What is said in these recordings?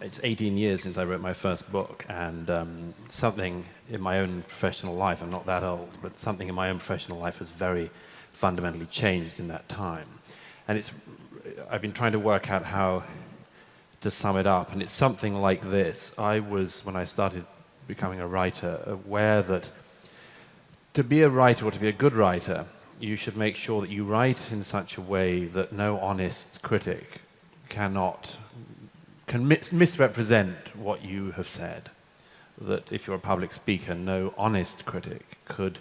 it's 18 years since I wrote my first book, and something in my own professional life, I'm not that old, but something in my own professional life has very fundamentally changed in that time. And I've been trying to work out how to sum it up, and it's something like this. I was, when I started becoming a writer, aware that to be a writer or to be a good writer, you should make sure that you write in such a way that no honest critic can misrepresent what you have said. That if you're a public speaker, no honest critic could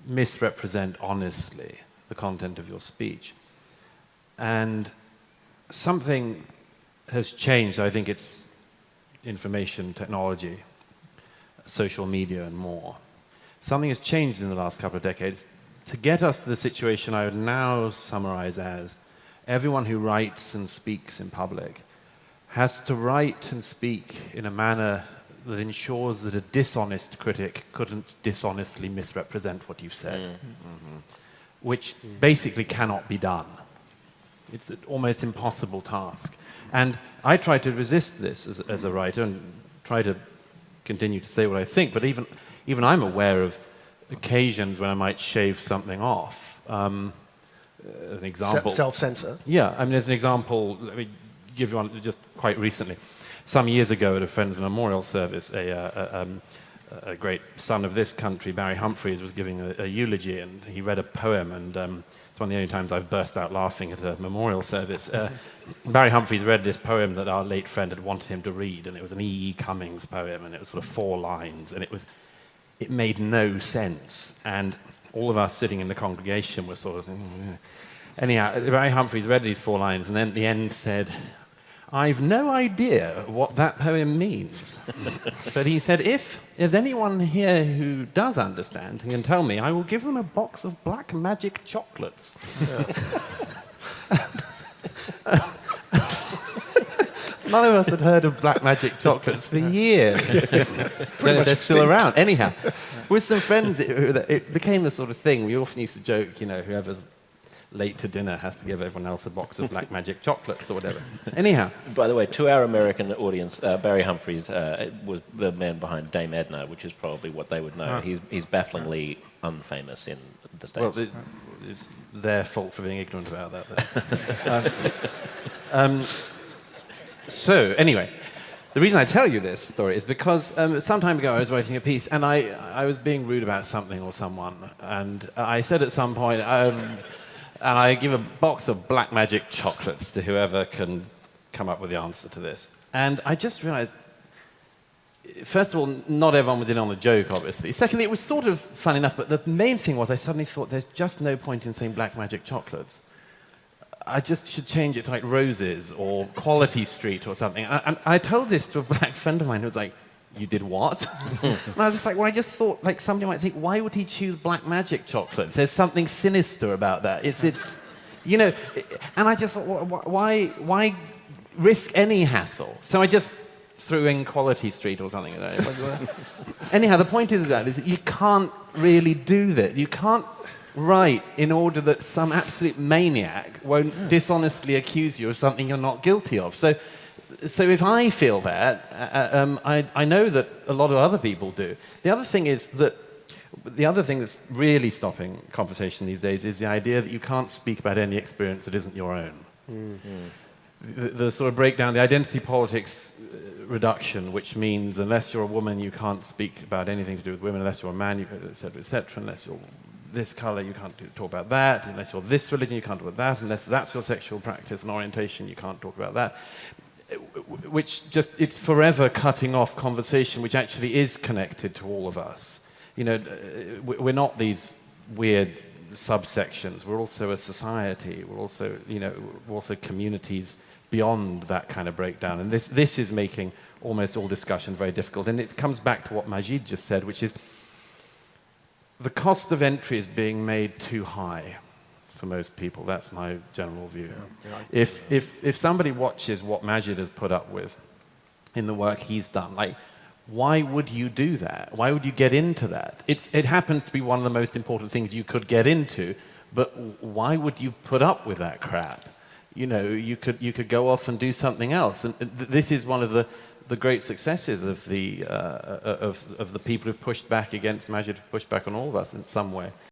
misrepresent honestly the content of your speech. And something has changed. I think it's information technology, social media, and more. Something has changed in the last couple of decades to get us to the situation I would now summarize as everyone who writes and speaks in public has to write and speak in a manner that ensures that a dishonest critic couldn't dishonestly misrepresent what you've said, which basically cannot be done. It's an almost impossible task. And I try to resist this as a writer and try to continue to say what I think, but even I'm aware of occasions when I might shave something off. An example. Self-censor? Yeah, I mean, there's an example, let me give you one just quite recently. Some years ago at a friend's memorial service, a great son of this country, Barry Humphries, was giving a eulogy, and he read a poem, and it's one of the only times I've burst out laughing at a memorial service. Barry Humphries read this poem that our late friend had wanted him to read, and it was an E. E. Cummings poem, and it was sort of 4 lines, and it made no sense. And all of us sitting in the congregation were sort of... Anyhow, Barry Humphries read these 4 lines, and then at the end said, "I've no idea what that poem means." But he said, if there's anyone here who does understand and can tell me, I will give them a box of black magic chocolates. None of us had heard of black magic chocolates for years. They're still around. Anyhow, with some friends, it became a sort of thing. We often used to joke, whoever's late to dinner has to give everyone else a box of black magic chocolates or whatever. Anyhow. By the way, to our American audience, Barry Humphries was the man behind Dame Edna, which is probably what they would know. He's bafflingly unfamous in the States. Well, it's their fault for being ignorant about that. So, anyway, the reason I tell you this story is because some time ago I was writing a piece, and I was being rude about something or someone, and I said at some point... and I give a box of black magic chocolates to whoever can come up with the answer to this. And I just realized, first of all, not everyone was in on the joke, obviously. Secondly, it was sort of fun enough, but the main thing was I suddenly thought there's just no point in saying black magic chocolates. I just should change it to like Roses or Quality Street or something. And I told this to a black friend of mine who was like, "You did what?" And I was just like, well, I just thought, like, somebody might think, why would he choose black magic chocolates? There's something sinister about that. And I just thought, why risk any hassle? So I just threw in Quality Street or something. Anyhow, the point is that you can't really do that. You can't write in order that some absolute maniac won't dishonestly accuse you of something you're not guilty of. So if I feel that, I know that a lot of other people do. The other thing that's really stopping conversation these days is the idea that you can't speak about any experience that isn't your own. The sort of breakdown, the identity politics reduction, which means unless you're a woman, you can't speak about anything to do with women, unless you're a man, et cetera, unless you're this color, you can't talk about that, unless you're this religion, you can't talk about that, unless that's your sexual practice and orientation, you can't talk about that. Which just, it's forever cutting off conversation which actually is connected to all of us. We're not these weird subsections. We're also a society. We're also communities beyond that kind of breakdown. And this is making almost all discussion very difficult. And it comes back to what Majid just said, which is the cost of entry is being made too high for most people. That's my general view. Yeah. If somebody watches what Majid has put up with in the work he's done, like, why would you do that? Why would you get into that? It happens to be one of the most important things you could get into, but why would you put up with that crap? you could go off and do something else. And this is one of the great successes of the people who've pushed back against magic, who've pushed back on all of us in some way.